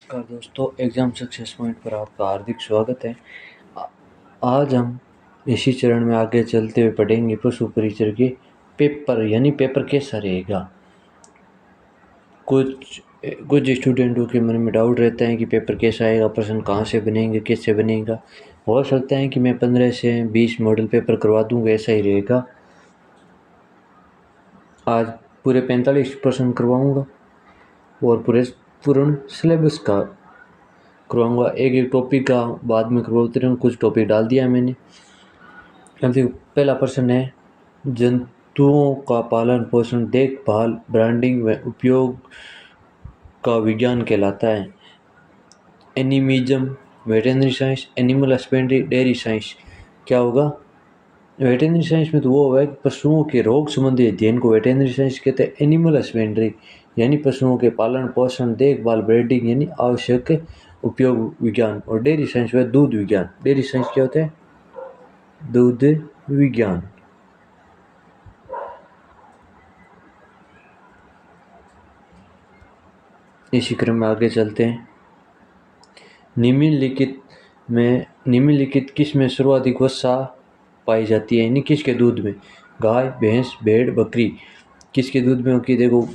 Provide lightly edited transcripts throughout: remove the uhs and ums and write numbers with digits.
नमस्कार दोस्तों, exam success point पर आपका हार्दिक स्वागत है। आ- आज हम इसी चरण में आगे चलते हुए पढ़ेंगे पशु परिचर के पेपर, यानी पेपर कैसा रहेगा। कुछ कुछ स्टूडेंटों के मन में डाउट रहता है कि पेपर कैसा आएगा, प्रश्न कहाँ से बनेंगे, कैसे बनेगा। हो सकता है कि मैं 15 से 20 मॉडल पेपर करवा दूंगा, ऐसा ही रहेगा। आज पूरे 45 प्रश्न करवाऊंगा और पूरे पूर्ण सिलेबस का करवाऊंगा। एक एक टॉपिक का बाद में करवाते रहूँ, कुछ टॉपिक डाल दिया मैंने। अब देखो, पहला प्रश्न है, जंतुओं का पालन पोषण, देखभाल, ब्रांडिंग व उपयोग का विज्ञान कहलाता है। Animism, veterinary science, animal husbandry, dairy science. क्या होगा? वेटरनरी साइंस में तो वो होगा कि पशुओं के रोग संबंधी अध्ययन को वेटरनरी साइंस कहते हैं। एनिमल हस्बेंड्री यानी पशुओं के पालन पोषण, देखभाल, ब्रीडिंग यानी आवश्यक उपयोग विज्ञान। और डेयरी साइंस व दूध विज्ञान। डेयरी साइंस क्या होता है? दूध विज्ञान। इसी क्रम में आगे चलते हैं। निम्नलिखित किस में सर्वाधिक वसा पाई जाती है, यानी किसके दूध में? गाय, भैंस, भेड़, बकरी। किसके दूध में होती है? देखो,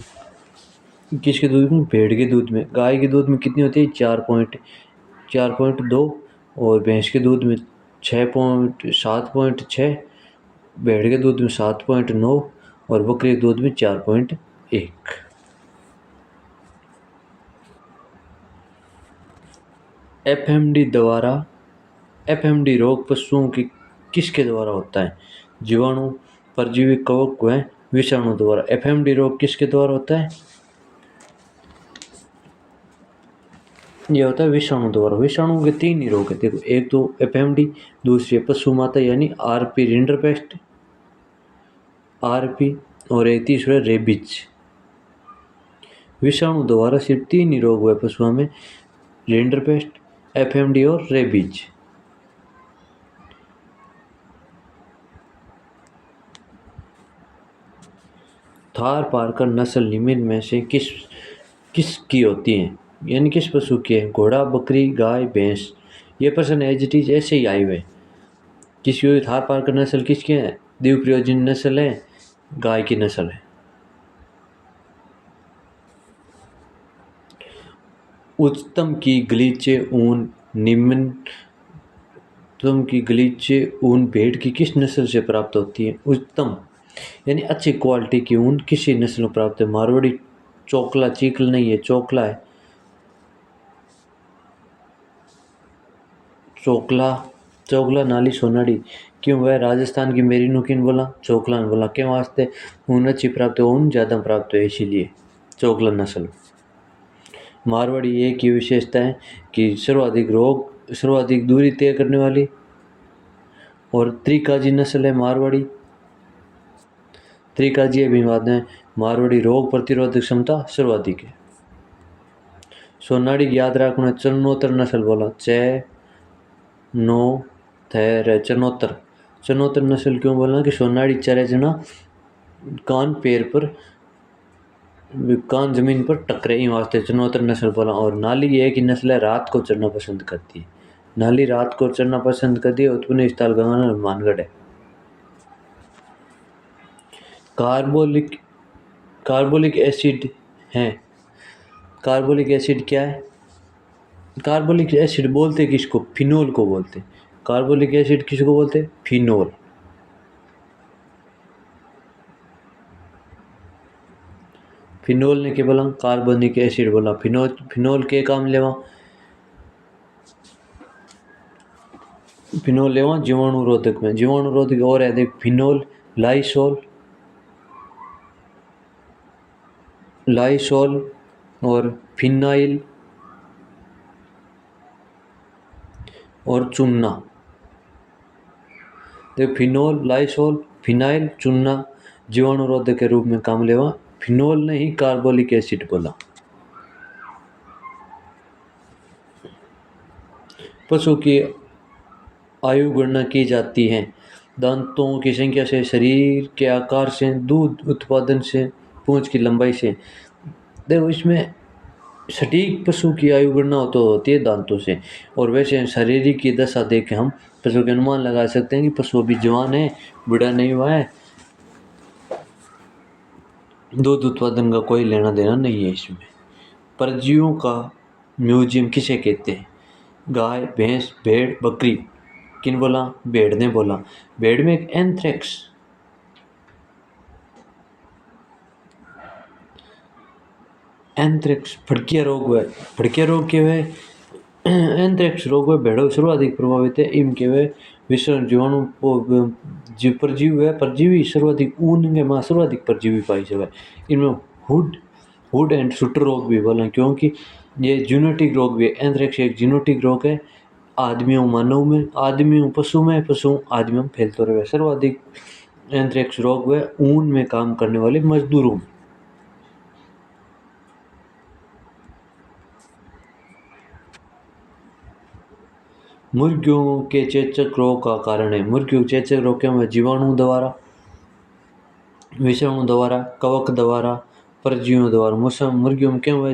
किसके दूध में? भेड़ के दूध में। गाय के दूध में कितनी होती है? 4.2। और भैंस के दूध में 7.6। भेड़ के दूध में 7.9 और बकरी के दूध में 4.1। एफएमडी रोग पशुओं की किसके द्वारा होता है? जीवाणु, परजीवी, कवक व विषाणु द्वारा। एफएमडी रोग किसके द्वारा होता है? यह होता है विषाणु द्वारा। विषाणु के 3 ही रोग है। देखो, एक तो एफएमडी, दूसरी है पशु माता यानी आरपी रिंडरपेस्ट, आरपी, और एक तीसरा है रेबीज। विषाणु द्वारा सिर्फ 3 ही रोग हुए पशुओं में, रिंडरपेस्ट, एफएमडी और रेबीज। थार पारकर नस्ल निम्न में से किसकी होती है, यानी किस पशु की है? घोड़ा, बकरी, गाय, भैंस। ये प्रश्न एज इट इज ऐसे ही आए हुए। किसकी हुई थार पारकर नस्ल? किसकी है? दीव प्रयोजन नस्ल है, गाय की नस्ल है। उच्चतम की गलीचे ऊन निम्नतम की गलीचे ऊन भेड़ की किस नस्ल से प्राप्त होती है? उच्चतम यानी अच्छी क्वालिटी की ऊन किसी नस्ल में प्राप्त है? मारवाड़ी, चोकला, चीकल नहीं है, चोकला है। चोकला नाली सोनाड़ी। क्यों? वह राजस्थान की मेरिनो किन बोला? चोकला ने बोला। क्यों? वास्ते ऊन अच्छी प्राप्त है, ऊन ज़्यादा प्राप्त है, इसीलिए चोकला नस्ल। मारवाड़ी एक की विशेषता है कि सर्वाधिक दूरी तय करने वाली। और त्रिकाजी नस्ल है मारवाड़ी। त्रिकाजी अभिवाद है मारवाड़ी, रोग प्रतिरोधक क्षमता सर्वाधिक है। सोनाड़ी याद रखना, चनोतर नस्ल बोला, चनोतर नस्ल क्यों बोलना? कि सोनाड़ी चरे जना कान जमीन पर टकरे, ही वास्ते चनोतर नस्ल बोला। और नाली एक ही नस्ल है, रात को चरना पसंद करती है। नाली रात को चरना पसंद करती है। उत्पन्न स्थल गंगाना हनुमानगढ़ है। कार्बोलिक एसिड है। कार्बोलिक एसिड क्या है? कार्बोलिक एसिड बोलते किसको? फिनोल को बोलते। कार्बोलिक एसिड किसको बोलते? फिनोल। फिनोल ने क्या बोला? कार्बोनिक एसिड बोला। फिनोल के काम लेवा? फिनोल लेवा जीवाणुरोधक में। जीवाणुरोधक और है, देख, फिनोल, लाइसोल और फिनाइल और चूना। देख, फिनोल, लाइसोल, फिनाइल, चूना जीवाणुरोधक के रूप में काम लेवा। फिनोल ने ही कार्बोलिक एसिड बोला। पशु की आयु गणना की जाती है दांतों की संख्या से, शरीर के आकार से, दूध उत्पादन से, पूंछ की लंबाई से। देखो, इसमें सटीक पशु की आयु गणना हो तो होती है दांतों से, और वैसे शारीरिक की दशा देख के हम पशु के अनुमान लगा सकते हैं कि पशु अभी जवान है, बूढ़ा नहीं हुआ है। दूध उत्पादन का कोई लेना देना नहीं है इसमें। परजीवियों का म्यूजियम किसे कहते हैं? गाय, भैंस, भेड़, बकरी। किन बोला? भेड़ ने बोला। भेड़ में एक एंथ्रेक्स फड़किया रोग है। फड़किया रोग के वे एंथ्रेक्स रोग में भेड़ों सर्वाधिक प्रभावित है। इम के वे विषाणु जीवाणु जीव परजीवी है। परजीवी सर्वाधिक ऊन के मां सर्वाधिक परजीवी पाई जावे। इनमें हुड एंड शूटर रोग भी बोला, क्योंकि ये जीनोटिक रोग भी है। एंथ्रेक्स एक जीनोटिक रोग है। आदमियों मानव में, आदमियों पशु में, पशु आदमियों में फैलते रहे। सर्वाधिक एंथ्रेक्स रोग है ऊन में काम करने वाले मजदूरों में। मुर्गियों के चेचक रोग का कारण है। मुर्गियों के चेचक रोग के जीवाणु द्वारा, विषाणु द्वारा, कवक द्वारा, परजीवियों द्वारा। मुर्गियों में क्या हुआ?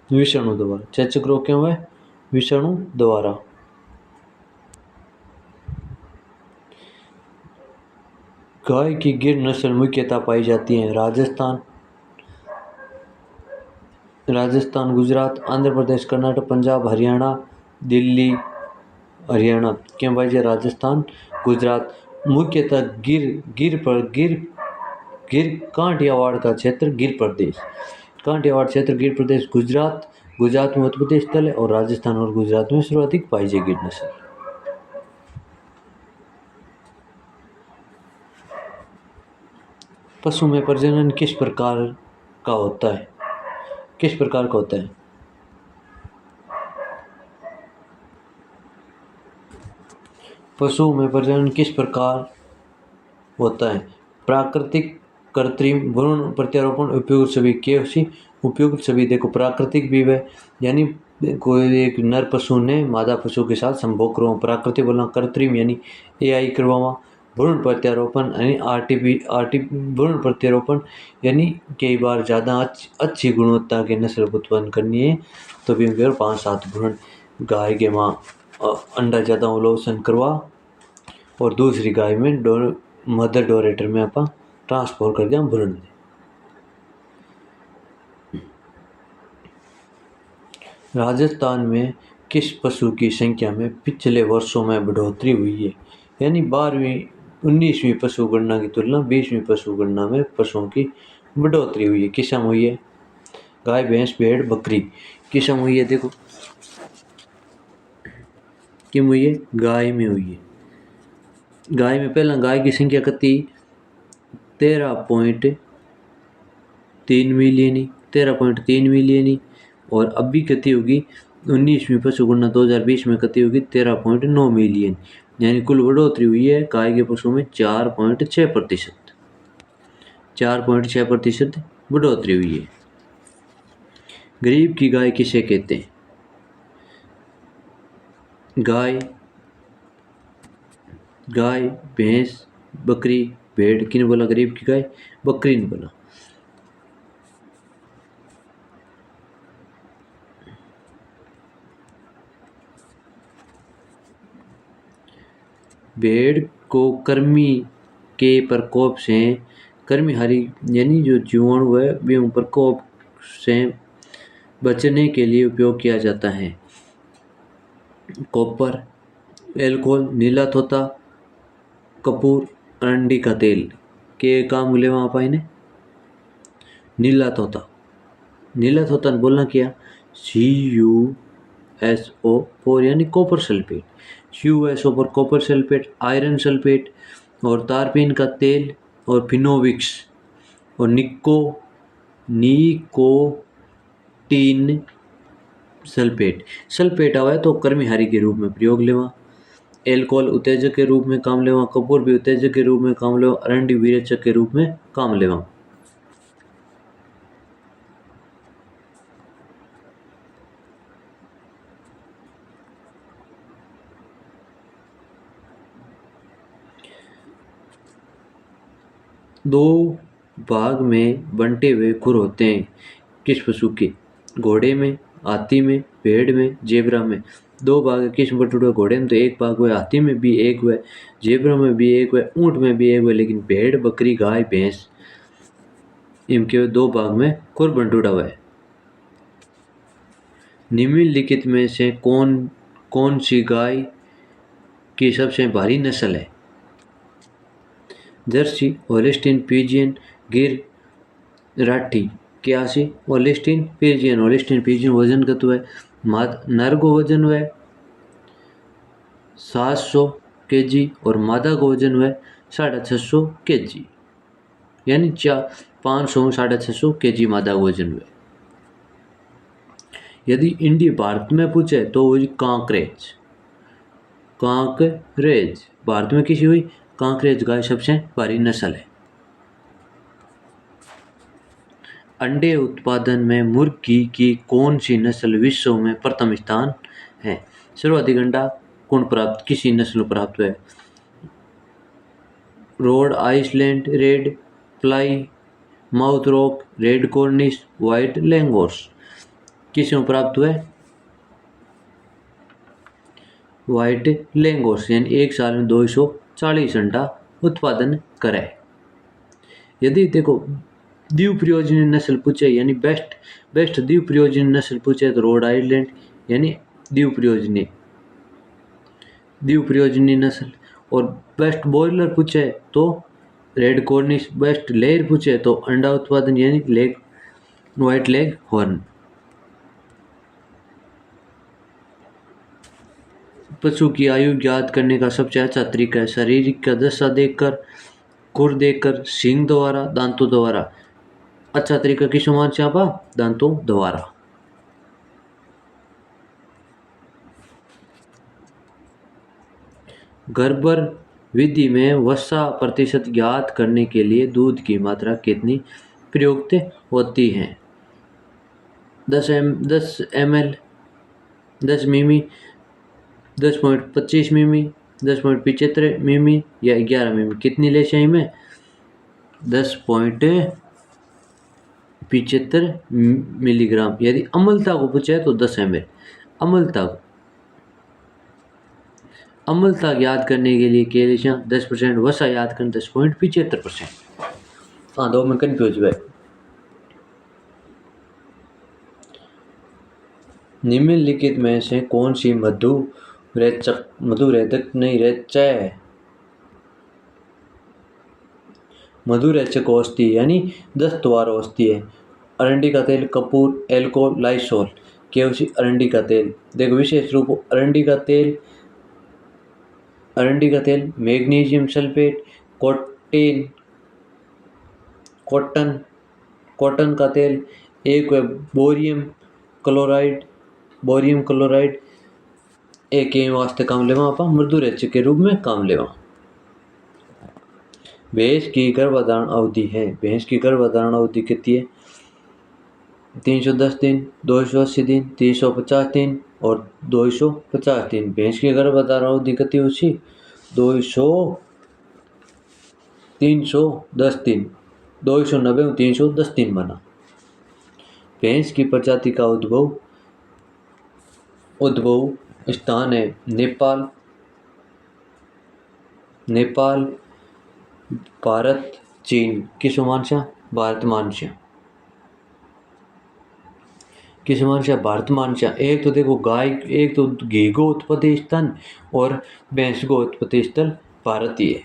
विषाणु द्वारा। चेचक रोग क्यों हुआ? विषाणु द्वारा। गाय की गिर नस्ल मुख्यतः पाई जाती है राजस्थान, गुजरात, आंध्र प्रदेश, कर्नाटक, पंजाब, हरियाणा, दिल्ली, हरियाणा। क्यों भाई जी? राजस्थान, गुजरात। मुख्यतः गिर कांठियावाड़ का क्षेत्र, गिर प्रदेश, कांठियावाड़ क्षेत्र, गिर प्रदेश, गुजरात में उत्तर प्रदेश तल है, और राजस्थान और गुजरात में सर्वाधिक पाई जाएगी गिर नस्ल। पशु में प्रजनन किस प्रकार का होता है? किस प्रकार का होता है? पशु में प्रजनन किस प्रकार होता है? प्राकृतिक, कृत्रिम, भ्रूण प्रत्यारोपण, उपयुक्त सभी। के उपयुक्त सभी। देखो, प्राकृतिक भी है, यानी कोई एक नर पशु ने मादा पशु के साथ संभोग करवा। प्राकृतिक बोलना। कृत्रिम यानी AI करवावा। भ्रूण प्रत्यारोपण यानी भ्रूण प्रत्यारोपण यानी कई बार ज़्यादा अच्छी गुणवत्ता की नस्ल उत्पन्न करनी है तो भी 5-7 भ्रूण गाय के माँ अंडा ज़्यादा अवलोकन करवा, और दूसरी गाय में मदर डोरेटर में आप ट्रांसफर कर दिया भ्रूण। राजस्थान में किस पशु की संख्या में पिछले वर्षों में बढ़ोतरी हुई है? यानी 19वीं पशु गणना की तुलना 20वीं पशु गणना में पशुओं की बढ़ोतरी हुई है। किस में हुई है? गाय, भैंस, भेड़, बकरी। किस में हुई है? देखो, किम हुई है? गाय में हुई है। गाय में पहला गाय की संख्या कितनी? 13.3 मिलियन, और अभी कितनी होगी? 19वीं पशु गणना 2020 में कितनी होगी? 13.9 मिलियन। यानी कुल बढ़ोतरी हुई है गाय के पशु में 4.6%। 4.6% बढ़ोतरी हुई है। गरीब की गाय किसे कहते हैं? गाय, भैंस, बकरी, भेड़। किन बोला गरीब की गाय? बकरी ने बोला। भेड़ को कृमि के प्रकोप से, कृमि हारी यानी जो जीवाणु है वे प्रकोप से बचने के लिए उपयोग किया जाता है। कॉपर, एल्कोहल, नीला तोता, कपूर, अरंडी का तेल के काम ले वहाँ पाए ने। नीला तोता ने बोलना क्या? CuSO4 यानी कॉपर सल्फेट। CuSO पर कॉपर सल्फेट, आयरन सल्फेट, और तारपीन का तेल, और फिनोविक्स, और निकोटीन सल्फेट आवा है तो कर्महारी के रूप में प्रयोग लेवा। एल्कोहल उत्तेजक के रूप में काम लेवा। कपूर भी उत्तेजक के रूप में काम लेवा। अरंडी विरेचक के रूप में काम लेवा। दो भाग में बंटे हुए खुर होते हैं किस पशु के? घोड़े में, हाथी में, भेड़ में, जेबरा में। दो भाग है किस में बटे हुए? घोड़े में तो एक भाग हुआ, हाथी में भी एक हुआ, जेबरा में भी एक हुआ, ऊंट में भी एक हुआ, लेकिन भेड़, बकरी, गाय, भैंस इनके दो भाग में खुर बंटुड़ा हुआ है। निम्नलिखित में से कौन सी गाय की सबसे भारी नस्ल है? जर्सी, होल्स्टीन, पीजियन, गिर, राठी। क्या सी? Holstein pigeon. होल्स्टीन पीजियन वजन कत है? नर को वजन है 700 kg और मादा को वजन है 650 kg, यानी 500 650 kg मादा का वजन है। यदि इंडिया भारत में पूछे तो हुई कांकरेज। भारत में किसी हुई कांकरेज गाय सबसे भारी नस्ल है। अंडे उत्पादन में मुर्गी की कौन सी नस्ल विश्व में प्रथम स्थान है? सर्वाधिक अंडा किसी नस्ल प्राप्त है? Rhode Island red, Plymouth rock, red Cornish, white Leghorns. किसमें प्राप्त हुआ? व्हाइट लैंगोर्स, यानी एक साल में 240 अंडा उत्पादन करे। यदि देखो द्वीप प्रयोजनी नस्ल पूछे, यानी बेस्ट द्वीप प्रयोजनी नस्ल पूछे तो रोड आइलैंड, यानी द्वीप प्रयोजनी नस्ल। और बेस्ट बॉयलर पूछे तो रेड कॉर्निश। बेस्ट लेयर पूछे तो अंडा उत्पादन, यानी व्हाइट लेग हॉर्न। पशु की आयु ज्ञात करने का सबसे अच्छा तरीका है शारीरिक का दशा देखकर, खुर देखकर, सींग द्वारा, दांतों द्वारा। अच्छा तरीका किस मान से आपा? दांतों द्वारा। गर्भर विधि में वसा प्रतिशत ज्ञात करने के लिए दूध की मात्रा कितनी प्रयुक्त होती है? 10 ml, 10 मिमी, 10.25 मिमी, 10.75 मिमी या 11 मिमी। कितनी ले चाहिए में? 10.75 मिलीग्राम। यदि अम्लता को पूछे तो 10 ml। अम्लता याद करने के लिए कैल्शियम 10%, वसा याद करने 10.75%। हाँ, दो में कंफ्यूज हुए। निम्नलिखित में से कौन सी मधुरेचक औषधि यानी 10 द्वार औषधि है? अरंडी का तेल, कपूर, एल्कोहल, लाइसोल। केवसी अरंडी का तेल। देखो विशेष रूप अरंडी का तेल मैग्नीशियम सल्फेट, कॉटन का तेल, एक है बोरियम क्लोराइड, एक ये वास्ते काम लेवा आपा मधुरेचक के रूप में काम लेवा। भैंस की गर्भधारण अवधि है। भैंस की गर्भधारण अवधि कितनी है? 310 दिन, 280 दिन, 350 दिन और 250 दिन। भैंस की गर्भधारण अवधि कितनी होती? 310 दिन, 290 और 310 दिन बना। भैंस की प्रजाति का उद्भव स्थान है नेपाल, भारत, चीन। किस मानसा? भारत मानसा। किस मानसा? भारत मानसा। एक तो देखो गाय, एक तो घी को उत्पत्ति स्थान और भैंस को उत्पत्ति स्थल भारत ही है।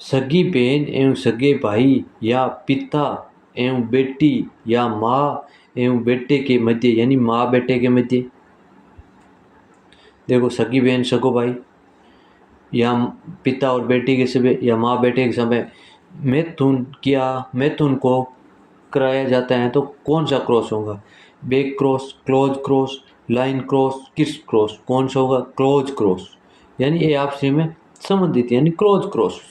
सगी बहन एवं सगे भाई या पिता एवं बेटी या माँ एवं बेटे के मध्य, यानी माँ बेटे के मध्य। देखो सगी बहन सगो भाई या पिता और बेटी के समय या माँ बेटे के समय मैथुन को कराया जाता है तो कौन सा क्रॉस होगा? Back cross, close cross, line cross, किस क्रॉस? कौन सा होगा? क्लोज क्रॉस, यानी ये आपसी में संबंधित, यानी क्लोज क्रॉस।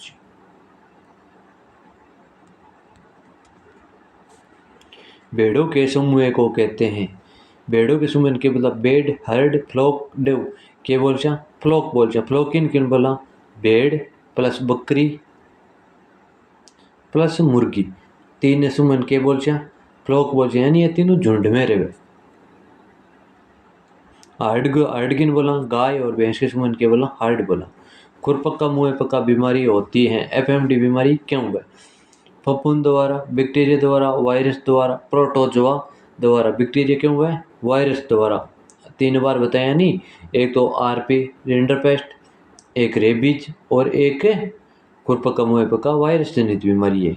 भेड़ों के समूह को कहते हैं? भेड़ों के समूह के मतलब बेड, हर्ड, फ्लॉक, डेव। के बोल चा? फ्लॉक बोल चा। फ्लॉक किन बोला? भेड़ प्लस बकरी प्लस मुर्गी, तीन सुमन के बोल फ्लॉक बोल यानी ये तीनों झुंड में रहे। हार्डगिन बोला गाय और भैंस के सुमन के बोला हार्ड बोला। खुरपक्का मुँह पक्का बीमारी होती है, एफएमडी बीमारी क्यों है? फफूंद द्वारा, बैक्टीरिया द्वारा, वायरस द्वारा, प्रोटोजोआ द्वारा। बैक्टीरिया क्यों है? वायरस द्वारा। 3 बार बताया नहीं, एक तो आरपी रिंडरपेस्ट, एक रेबीज और एक खुरपक्का मुँह पक्का वायरस जनित बीमारी है।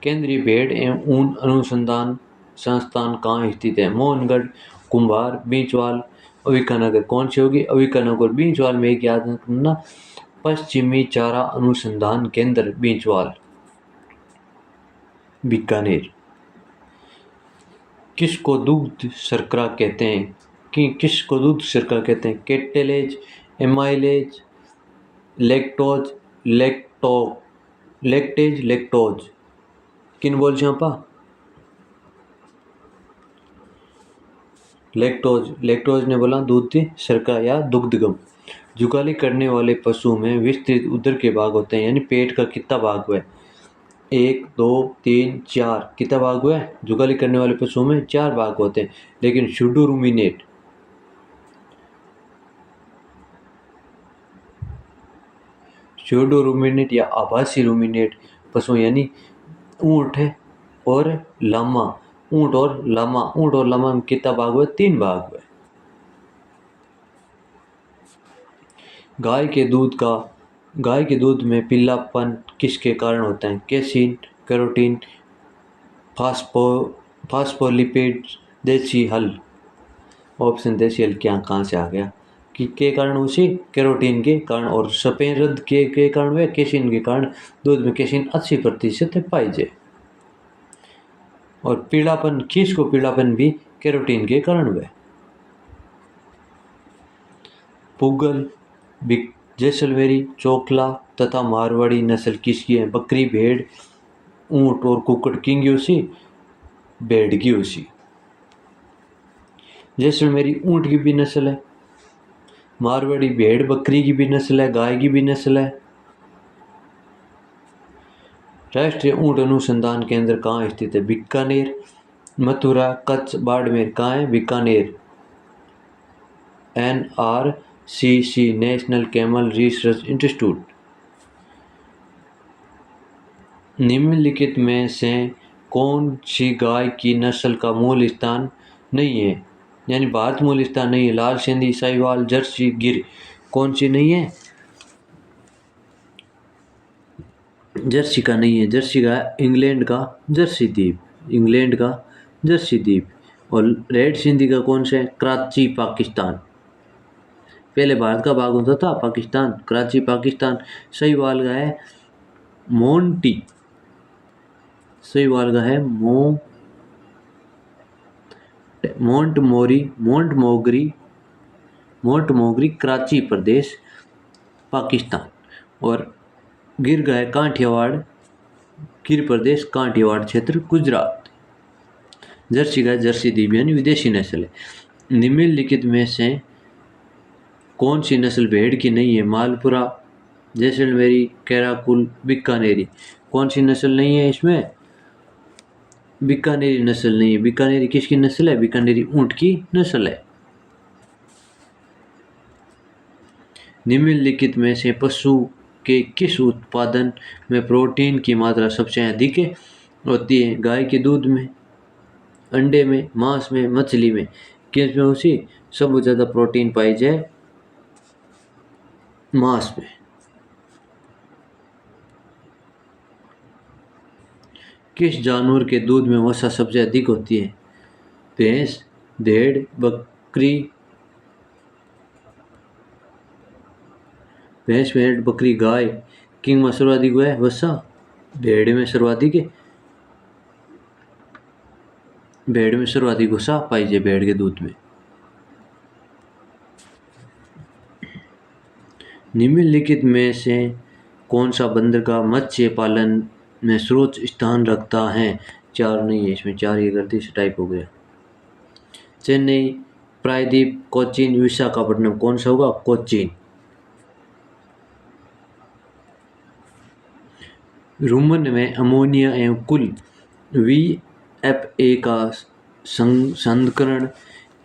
केंद्रीय भेड़ एवं ऊन अनुसंधान संस्थान कहाँ स्थित है? मोहनगढ़, कुंभार, बींचवाल, अविकानगर। कौन सी होगी? अविकानगर। बींचवाल में एक याद रखना, पश्चिमी चारा अनुसंधान केंद्र बींचवाल, बीकानेर। किसको दुग्ध शर्करा कहते हैं? किसको दुग्ध शर्करा कहते हैं? Catalase, amylase, lactose, lactase, lactose. किन बोल छापा? लैक्टोज। लैक्टोज ने बोला दूध शर्करा या दुग्धगम। जुगाली करने वाले पशु में विस्तृत उदर के भाग होते हैं, यानी पेट का कितना भाग हुआ है? 1 2 3 4 कितना भाग हुआ है? जुगाली करने वाले पशुओं में 4 भाग होते हैं। लेकिन सूडो रूमिनेट या आभासी रूमिनेट पशु यानी ऊंट है और लामा। ऊंट और लामा में कितना भाग हुआ? 3 भाग हुआ। गाय के दूध में पीलापन किसके कारण होता है? कैसीन, कैरोटीन, फास्फोलिपिड्स, देसी हल। ऑप्शन देसी हल क्या कहाँ से आ गया? कि के कारण? उसी कैरोटीन के कारण। और सफेद के कारण व कैसीन के कारण दूध में कैसीन 80% पाई जाए। और पीलापन, किसको पीलापन भी कैरोटीन के कारण हुआ। पुगल, जैसलमेरी, चोकला तथा मारवाड़ी नस्ल किसकी है? बकरी, भेड़, ऊंट और कुक्कुट की उसी भेड़ की उसी। जैसलमेरी ऊंट की भी नस्ल है, मारवाड़ी भेड़ बकरी की भी नस्ल है, गाय की भी नस्ल है। राष्ट्रीय ऊंट अनुसंधान केंद्र कहाँ स्थित है? बीकानेर, मथुरा, कच्छ, बाड़मेर। कहाँ है? Bikaner. NRCC, national camel research institute. निम्नलिखित में से कौन सी गाय की नस्ल का मूल स्थान नहीं है? यानी भारत मूल स्थान नहीं है? लाल सिंधी, साहिवाल, जर्सी, गिर। कौन सी नहीं है? जर्सी का नहीं है। जर्सी का इंग्लैंड का जर्सी द्वीप। और रेड सिंधी का कौन सा है? कराची, पाकिस्तान। पहले भारत का भाग होता था पाकिस्तान, कराची पाकिस्तान। साहिवाल का है मोंटी। साहिवाल का है मोंटमोगरी, कराची प्रदेश, पाकिस्तान। और गिर का है काठियावाड़, गिर प्रदेश, काठियावाड़ क्षेत्र, गुजरात। जर्सी का जर्सी द्वीप यानी विदेशी नस्ल है। निम्नलिखित में से कौन सी नस्ल भेड़ की नहीं है? मालपुरा, जैसलमेरी, कैराकुल, बीकानेरी। कौन सी नस्ल नहीं है इसमें? बीकानेरी नस्ल नहीं है। बीकानेरी किसकी नस्ल है? बीकानेरी ऊंट की नस्ल है। निम्नलिखित में से पशु के किस उत्पादन में प्रोटीन की मात्रा सबसे अधिक होती है? गाय के दूध में, अंडे में, मांस में, मछली में। किस में उसी सबसे ज़्यादा प्रोटीन पाई जाए? मांस में। किस जानवर के दूध में वसा सबसे अधिक होती है? भैंस, भेड़, बकरी। भैंस, भेड़, बकरी, गाय। किंग में सर्वाधिक हुआ है वसा? भेड़ में सर्वाधिक है। भेड़ में सर्वाधिक वसा पाई जाए भेड़ के दूध में। निम्नलिखित में से कौन सा बंदरगाह मत्स्य पालन में सर्वोच्च स्थान रखता है? 4 नहीं है इसमें, 4 ये गलती से टाइप हो गया। चेन्नई, प्रायद्वीप, कोचीन, विशाखापट्टनम। कौन सा होगा? कोचीन। रुमन में अमोनिया एवं कुल VFA का संस्करण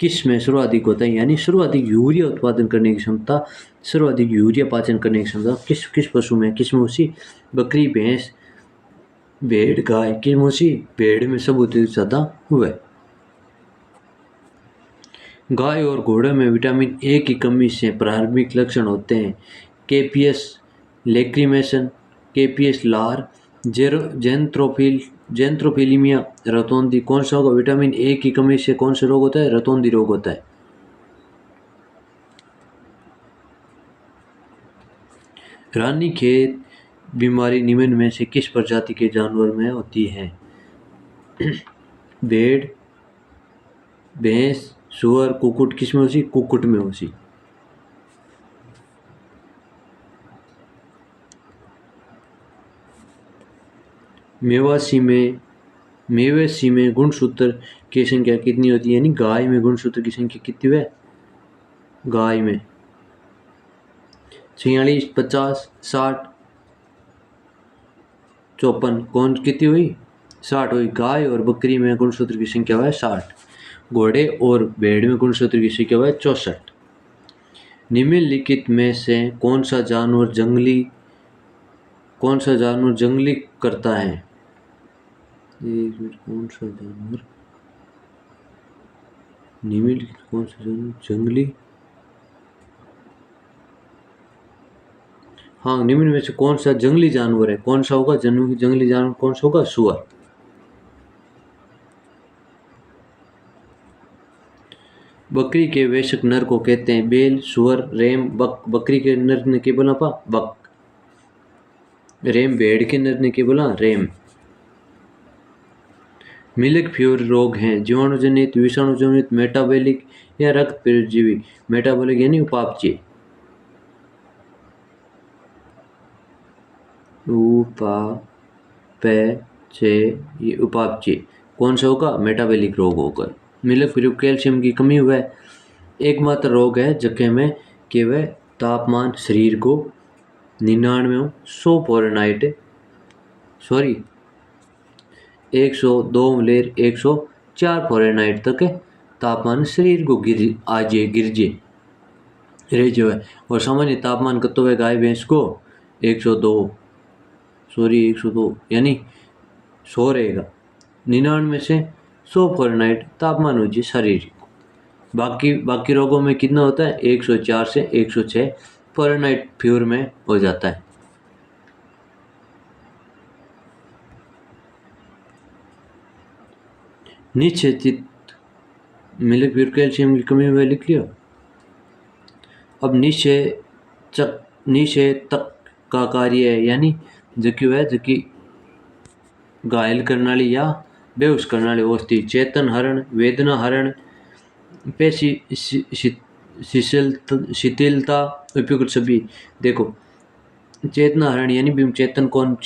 किस में सर्वाधिक होता है, यानी सर्वाधिक यूरिया उत्पादन करने की क्षमता, सर्वाधिक यूरिया पाचन करने की क्षमता किस किस पशु में, किस में उसी बकरी, भैंस, भेड़, गाय, किस में उसी भेड़ में सबसे ज़्यादा हुआ है। गाय और घोड़े में विटामिन ए की कमी से प्रारंभिक लक्षण होते हैं केपीएस लेक्रीमेशन, केपीएस लार, जेंथ्रोफिलीमिया, रतौंधी। कौन सा होगा? विटामिन ए की कमी से कौन सा रोग होता है? रतौंधी रोग होता है। रानीखेत बीमारी निम्न में से किस प्रजाति के जानवर में होती है? भेड़, भैंस, सुअर, कुक्कुट। किस में होती? कुक्कुट में होती। मेवासी में गुणसूत्र की संख्या कितनी होती है, यानी गाय में गुणसूत्र की संख्या कितनी है? गाय में 46, 50, 60, 54। कौन कितनी हुई? 60 हुई। गाय और बकरी में गुणसूत्र की संख्या है 60। घोड़े और भेड़ में गुणसूत्र की संख्या है 64। निम्नलिखित में से कौन सा जानवर जंगली करता है? कौन सा जानवर निम्नलिखित कौन सा जानवर जंगली? हाँ, निम्न में से कौन सा जंगली जानवर है? कौन सा होगा जंगली जानवर? कौन सा होगा? सुअर। बकरी के वेशक नर को कहते हैं बेल, सुअर, रेम, बक। बकरी के नर ने क्या बोला? बक। रेम भेड़ के नर ने क्या बोला? रेम। मिल्क फ्यूर रोग हैं जीवाणुजनित, विषाणुजनित, मेटाबॉलिक या रक्त परजीवी। मेटाबॉलिक यानी उपापचय। उपापचय कौन सा होगा? मेटाबॉलिक रोग होगा। मिल्क फ्यूर कैल्शियम की कमी हुआ है। एकमात्र रोग है जखे में कि वह तापमान शरीर को 99 100 फ़ारेनहाइट 102 104 फ़ारेनहाइट तक तापमान शरीर को गिर जो है। और सामान्य तापमान कतो है गाय भैंस को? 102 यानी 100 रहेगा। 99 से 100 फ़ारेनहाइट तापमान हो जी शरीर को। बाकी रोगों में कितना होता है? 104 से 106 फ़ारेनहाइट फ्यूर में हो जाता है। निश्चेचित मिल्क फ्यूर कैल्शियम की कमी में लिख लियो। अब निषेचक का कार्य है, यानी जबकि घायल करने वाली या बेहोश करने वाली औषधि। चेतन हरण, वेदना हरण, पेशी शिथिलता, उपयुक्त सभी। देखो, चेतना हरण यानी भी चेतन कौन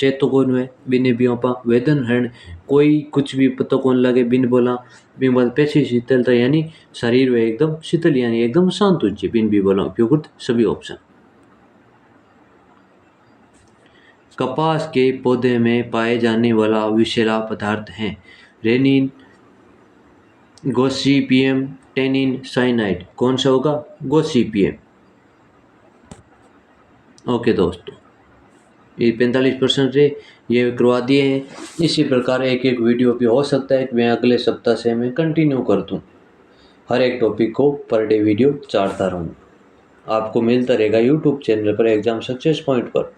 है बिन बियोपा। वेदन हरण कोई कुछ भी पता कौन लगे बिन बोला। पेशी शीतलता यानी शरीर में एकदम शीतल यानी एकदम शांत हो जाए बिन भी बोला। उपयुक्त सभी ऑप्शन। कपास के पौधे में पाए जाने वाला विषैला पदार्थ है रेनिन, गोसिपियम, टेनिन, साइनाइड। कौन सा होगा? गोसिपियम। ओके दोस्तों, ये 45% रे ये करवा दिए हैं। इसी प्रकार एक वीडियो भी हो सकता है कि मैं अगले सप्ताह से मैं कंटिन्यू कर दूँ। हर एक टॉपिक को पर डे वीडियो चाड़ता रहूँ। आपको मिलता रहेगा यूट्यूब चैनल पर एग्जाम सक्सेस पॉइंट पर।